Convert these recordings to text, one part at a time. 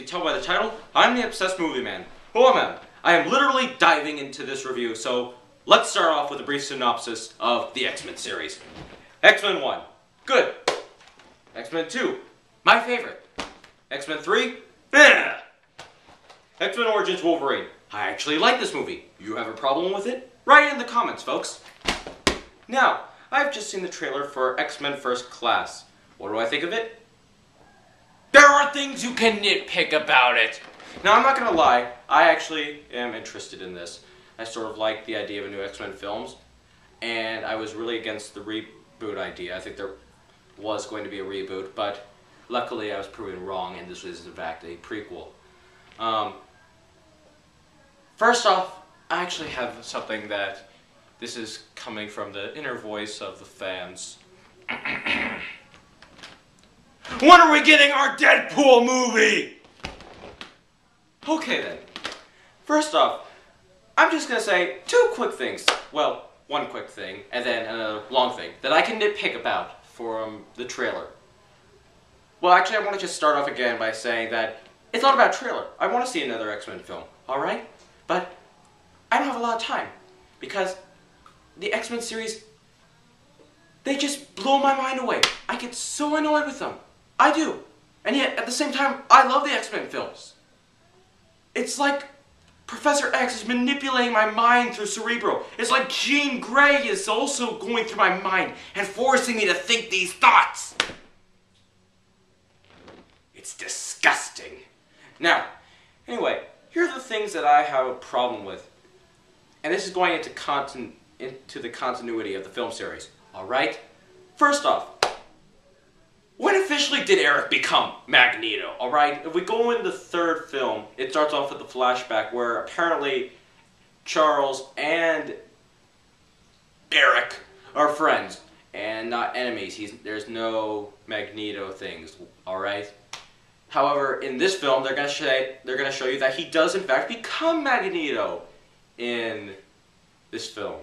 can tell by the title, I'm the Obsessed Movie Man. O.M.M. I am literally diving into this review, so let's start off with a brief synopsis of the X-Men series. X-Men 1, good. X-Men 2, my favorite. X-Men 3, eh. X-Men Origins Wolverine. I actually like this movie. You have a problem with it? Write it in the comments, folks. Now, I've just seen the trailer for X-Men First Class. What do I think of it? There are things you can nitpick about it. Now, I'm not gonna lie, I actually am interested in this. I sort of like the idea of a new X-Men films, and I was really against the reboot idea. I think there was going to be a reboot, but luckily I was proven wrong, and this was in fact a prequel. First off, I actually have something that this is coming from the inner voice of the fans. When are we getting our Deadpool movie? Okay then. First off, I'm just gonna say two quick things. Well, one quick thing, and then another long thing that I can nitpick about from the trailer. Well, actually, I want to just start off again by saying that it's not about trailer. I want to see another X-Men film, alright? But I don't have a lot of time, because the X-Men series, they just blow my mind away. I get so annoyed with them. I do. And yet, at the same time, I love the X-Men films. It's like Professor X is manipulating my mind through Cerebro. It's like Jean Grey is also going through my mind and forcing me to think these thoughts. It's disgusting. Now, anyway, here are the things that I have a problem with. And this is going into the continuity of the film series. Alright? First off, when officially did Eric become Magneto? Alright? If we go in the third film, it starts off with the flashback where apparently Charles and Eric are friends and not enemies. There's no Magneto things. Alright? However, in this film, they're going to show you that he does in fact become Magneto in this film.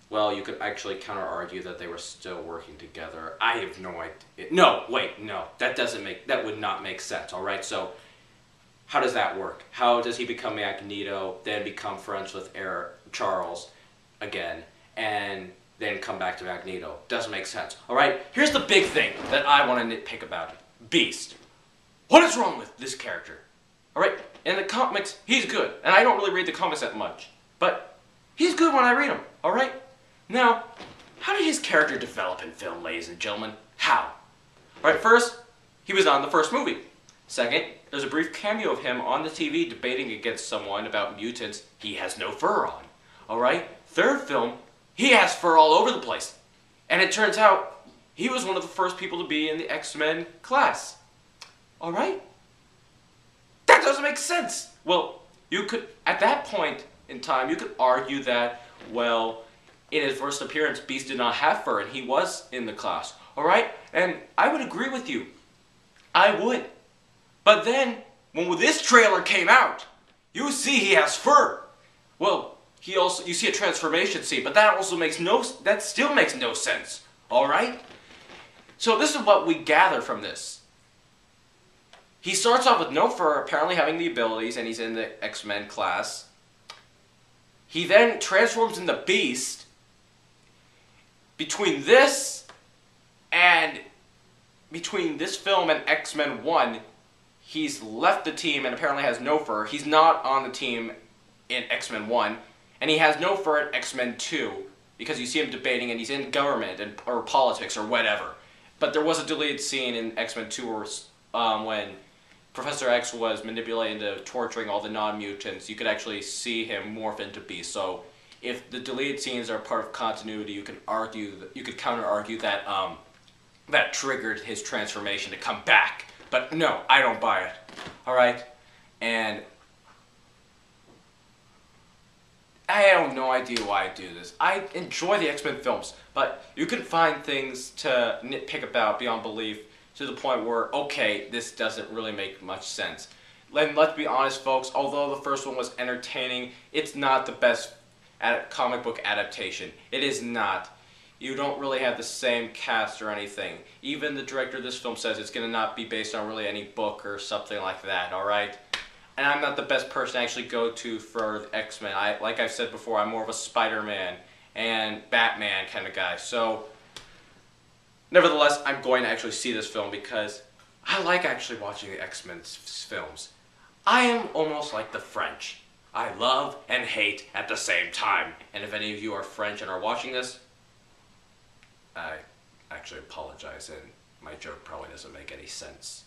Well, you could actually counter-argue that they were still working together. I have no idea. No, wait, no. That would not make sense, alright? So, how does that work? How does he become Magneto, then become friends with Charles again, and then come back to Magneto? Doesn't make sense, alright? Here's the big thing that I want to nitpick about it. Beast. What is wrong with this character? Alright? In the comics, he's good. And I don't really read the comics that much. But he's good when I read them, alright? Now, how did his character develop in film, ladies and gentlemen? How? Alright, first, he was on the first movie. Second, there's a brief cameo of him on the TV debating against someone about mutants he has no fur on. Alright? Third film, he has fur all over the place. And it turns out, he was one of the first people to be in the X-Men class. Alright? That doesn't make sense! Well, you could, at that point in time, you could argue that, well, in his first appearance, Beast did not have fur, and he was in the class. Alright? And I would agree with you. I would. But then, when this trailer came out, you see he has fur. Well, you see a transformation scene, but that still makes no sense. Alright? So this is what we gather from this. He starts off with no fur, apparently having the abilities, and he's in the X-Men class. He then transforms into Beast. Between this film and X-Men 1, he's left the team and apparently has no fur. He's not on the team in X-Men 1, and he has no fur in X-Men 2, because you see him debating and he's in government or politics or whatever. But there was a deleted scene in X-Men 2 when Professor X was manipulated into torturing all the non-mutants. You could actually see him morph into Beast. So if the deleted scenes are part of continuity, you could counter-argue that that triggered his transformation to come back. But no, I don't buy it. Alright? And I have no idea why I do this. I enjoy the X-Men films, but you can find things to nitpick about beyond belief to the point where, okay, this doesn't really make much sense. And let's be honest, folks, although the first one was entertaining, it's not the best comic book adaptation. It is not. you don't really have the same cast or anything. Even the director of this film says it's going to not be based on really any book or something like that, alright? And I'm not the best person to actually go to for X-Men. Like I've said before, I'm more of a Spider-Man and Batman kind of guy. So, nevertheless, I'm going to actually see this film because I like actually watching the X-Men films. I am almost like the French. I love and hate at the same time. And if any of you are French and are watching this, I actually apologize, and my joke probably doesn't make any sense.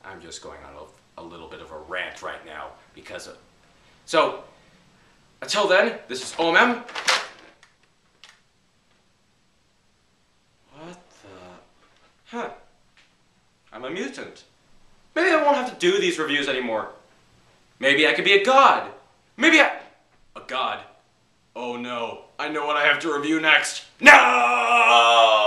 I'm just going on a little bit of a rant right now because of... So, until then, this is O.M.M. What the... Huh. I'm a mutant. Maybe I won't have to do these reviews anymore. Maybe I could be a god. Maybe a god. Oh no, I know what I have to review next. No!